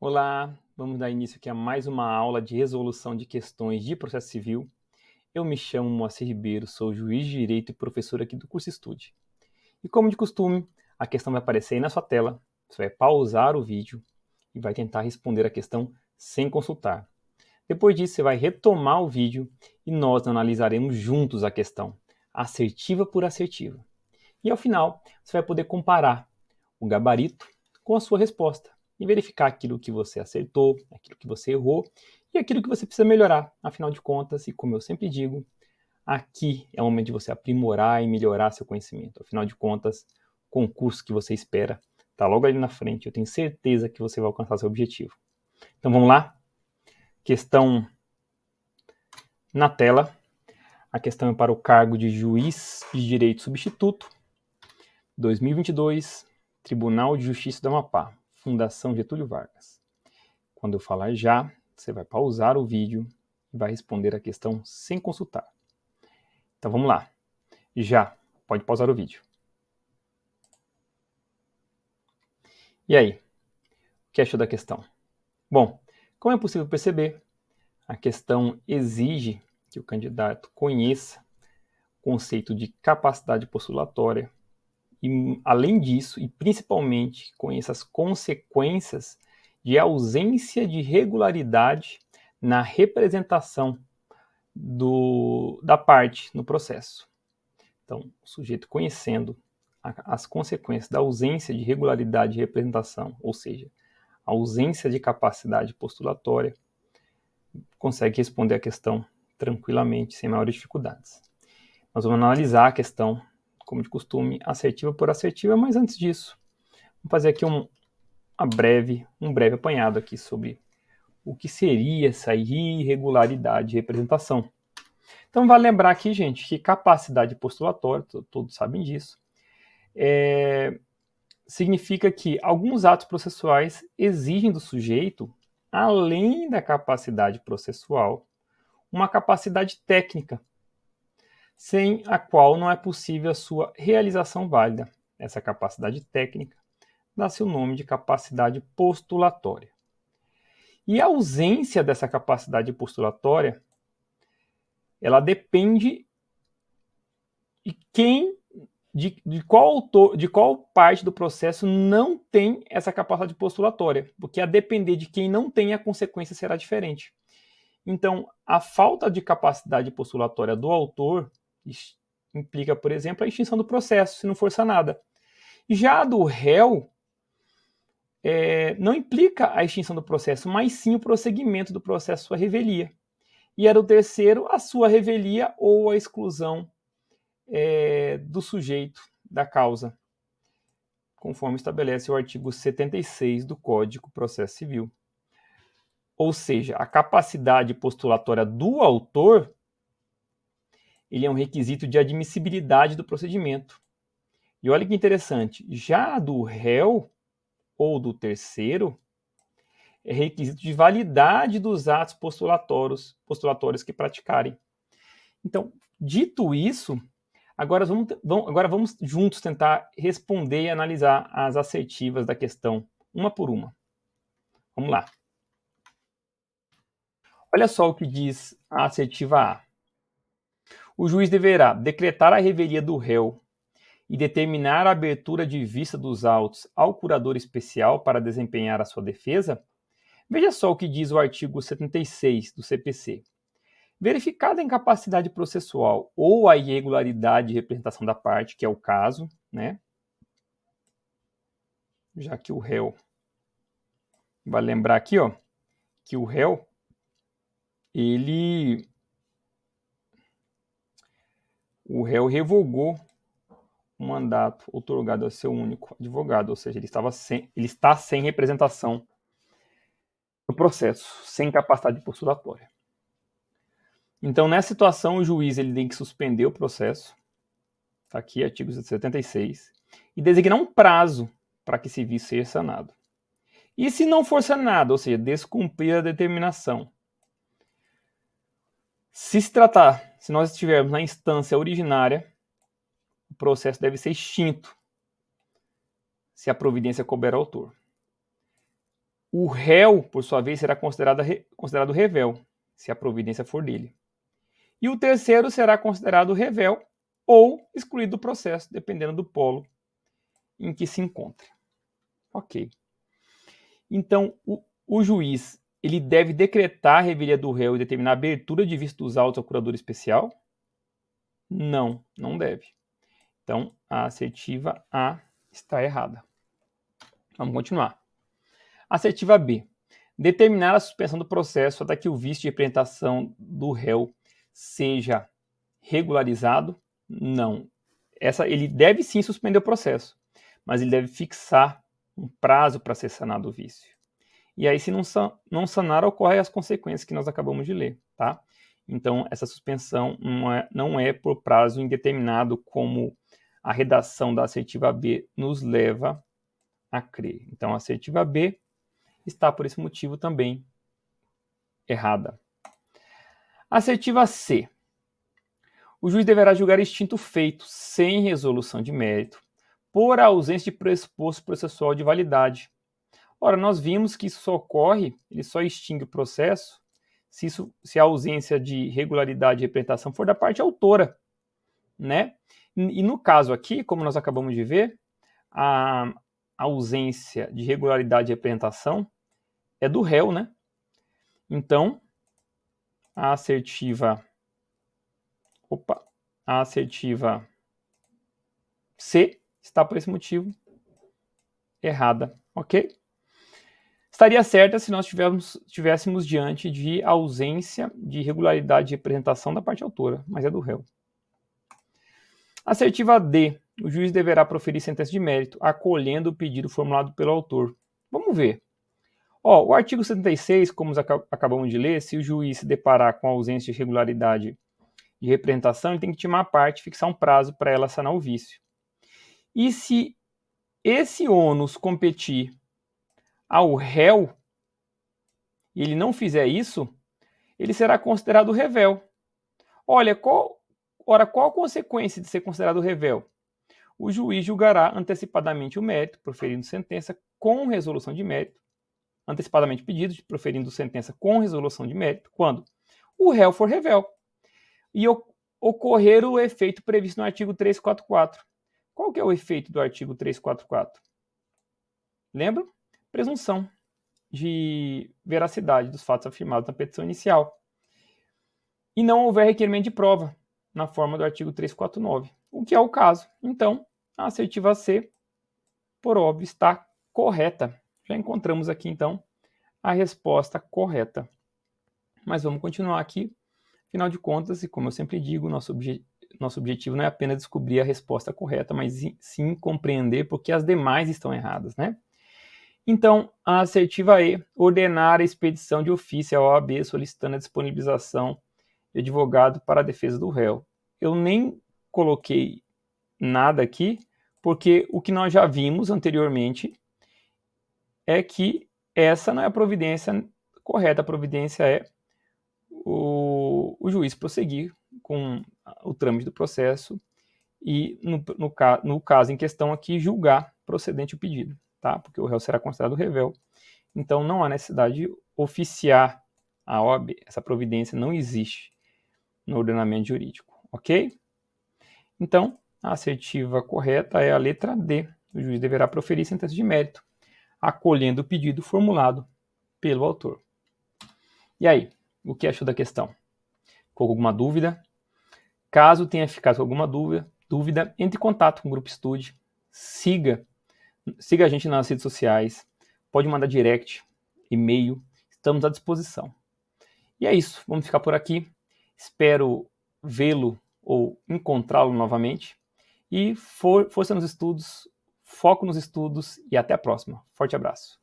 Olá, vamos dar início aqui a mais uma aula de resolução de questões de processo civil. Eu me chamo Moacir Ribeiro, sou juiz de direito e professor aqui do curso Estude. E como de costume, a questão vai aparecer aí na sua tela, você vai pausar o vídeo e vai tentar responder a questão sem consultar. Depois disso, você vai retomar o vídeo e nós analisaremos juntos a questão, assertiva por assertiva. E ao final, você vai poder comparar o gabarito com a sua resposta e verificar aquilo que você acertou, aquilo que você errou e aquilo que você precisa melhorar. Afinal de contas, e como eu sempre digo, aqui é o momento de você aprimorar e melhorar seu conhecimento. Afinal de contas, o concurso que você espera está logo ali na frente. Eu tenho certeza que você vai alcançar seu objetivo. Então vamos lá? Questão na tela. A questão é para o cargo de juiz de direito substituto, 2022, Tribunal de Justiça do Amapá, Fundação Getúlio Vargas. Quando eu falar já, você vai pausar o vídeo e vai responder a questão sem consultar. Então vamos lá. Já, pode pausar o vídeo. E aí, o que achou da questão? Bom, como é possível perceber, a questão exige que o candidato conheça o conceito de capacidade postulatória e, além disso, e principalmente, conheça as consequências de ausência de regularidade na representação da parte no processo. Então, o sujeito conhecendo as consequências da ausência de regularidade de representação, ou seja, a ausência de capacidade postulatória, consegue responder a questão tranquilamente, sem maiores dificuldades. Nós vamos analisar a questão, como de costume, assertiva por assertiva, mas antes disso, vamos fazer aqui um breve apanhado aqui sobre o que seria essa irregularidade de representação. Então, vale lembrar aqui, gente, que capacidade postulatória, todos sabem disso, significa que alguns atos processuais exigem do sujeito, além da capacidade processual, uma capacidade técnica, sem a qual não é possível a sua realização válida. Essa capacidade técnica dá-se o nome de capacidade postulatória. E a ausência dessa capacidade postulatória, ela depende de qual parte do processo não tem essa capacidade postulatória, porque a depender de quem não tem, a consequência será diferente. Então, a falta de capacidade postulatória do autor implica, por exemplo, a extinção do processo, se não for sanada. Já a do réu, não implica a extinção do processo, mas sim o prosseguimento do processo, sua revelia. E a do terceiro, a sua revelia ou a exclusão do sujeito da causa, conforme estabelece o artigo 76 do Código de Processo Civil. Ou seja, a capacidade postulatória do autor, ele é um requisito de admissibilidade do procedimento. E olha que interessante, já a do réu ou do terceiro é requisito de validade dos atos postulatórios que praticarem. Então, dito isso, agora vamos juntos tentar responder e analisar as assertivas da questão, uma por uma. Vamos lá. Olha só o que diz a assertiva A. O juiz deverá decretar a revelia do réu e determinar a abertura de vista dos autos ao curador especial para desempenhar a sua defesa? Veja só o que diz o artigo 76 do CPC. Verificada a incapacidade processual ou a irregularidade de representação da parte, que é o caso, né? Já que o réu, vai lembrar aqui, ó, que o réu, o réu revogou o mandato outorgado ao seu único advogado, ou seja, ele está sem representação no processo, sem capacidade postulatória. Então, nessa situação, o juiz ele tem que suspender o processo, está aqui, artigo 76, e designar um prazo para que esse vício seja sanado. E se não for sanado, ou seja, descumprir a determinação, se nós estivermos na instância originária, o processo deve ser extinto, se a providência couber ao autor. O réu, por sua vez, será considerado revel, se a providência for dele. E o terceiro será considerado revel ou excluído do processo, dependendo do polo em que se encontre. Ok. Então, o juiz ele deve decretar a revelia do réu e determinar a abertura de vista dos autos ao curador especial? Não, não deve. Então, a assertiva A está errada. Vamos continuar. Assertiva B. Determinar a suspensão do processo até que o vício de representação do réu seja regularizado? Não. Ele deve sim suspender o processo, mas ele deve fixar um prazo para ser sanado o vício. E aí, se não sanar, ocorrem as consequências que nós acabamos de ler, tá? Então, essa suspensão não é por prazo indeterminado, como a redação da assertiva B nos leva a crer. Então, a assertiva B está, por esse motivo, também errada. Assertiva C. O juiz deverá julgar extinto feito sem resolução de mérito, por ausência de pressuposto processual de validade. Ora, nós vimos que isso só ocorre, ele só extingue o processo, se a ausência de regularidade de representação for da parte autora, né? E no caso aqui, como nós acabamos de ver, a ausência de regularidade de representação é do réu, né? Então, a assertiva C está, por esse motivo, errada, ok? Estaria certa se nós tivéssemos diante de ausência de regularidade de representação da parte autora, mas é do réu. Assertiva D. O juiz deverá proferir sentença de mérito, acolhendo o pedido formulado pelo autor. Vamos ver. O artigo 76, como acabamos de ler, se o juiz se deparar com ausência de regularidade de representação, ele tem que intimar a parte, fixar um prazo para ela sanar o vício. E se esse ônus competir ao réu, e ele não fizer isso, ele será considerado revel. Olha, qual a consequência de ser considerado revel? O juiz julgará antecipadamente o mérito, proferindo sentença com resolução de mérito, antecipadamente pedido, proferindo sentença com resolução de mérito, quando o réu for revel e ocorrer o efeito previsto no artigo 344. Qual que é o efeito do artigo 344? Lembra? Presunção de veracidade dos fatos afirmados na petição inicial. E não houver requerimento de prova, na forma do artigo 349, o que é o caso. Então, a assertiva C, por óbvio, está correta. Já encontramos aqui, então, a resposta correta. Mas vamos continuar aqui. Afinal de contas, e como eu sempre digo, nosso objetivo não é apenas descobrir a resposta correta, mas sim compreender por que as demais estão erradas, né? Então, a assertiva E, ordenar a expedição de ofício à OAB solicitando a disponibilização de advogado para a defesa do réu. Eu nem coloquei nada aqui, porque o que nós já vimos anteriormente é que essa não é a providência correta. A providência é o juiz prosseguir com o trâmite do processo e, no caso em questão aqui, julgar procedente o pedido, tá? Porque o réu será considerado revel. Então, não há necessidade de oficiar a OAB. Essa providência não existe no ordenamento jurídico, ok? Então, a assertiva correta é a letra D. O juiz deverá proferir sentença de mérito, acolhendo o pedido formulado pelo autor. E aí, o que achou da questão? Ficou com alguma dúvida? Caso tenha ficado com alguma dúvida, entre em contato com o Grupo Estude, siga a gente nas redes sociais, pode mandar direct, e-mail, estamos à disposição. E é isso, vamos ficar por aqui. Espero vê-lo ou encontrá-lo novamente. E força nos estudos, foco nos estudos e até a próxima. Forte abraço.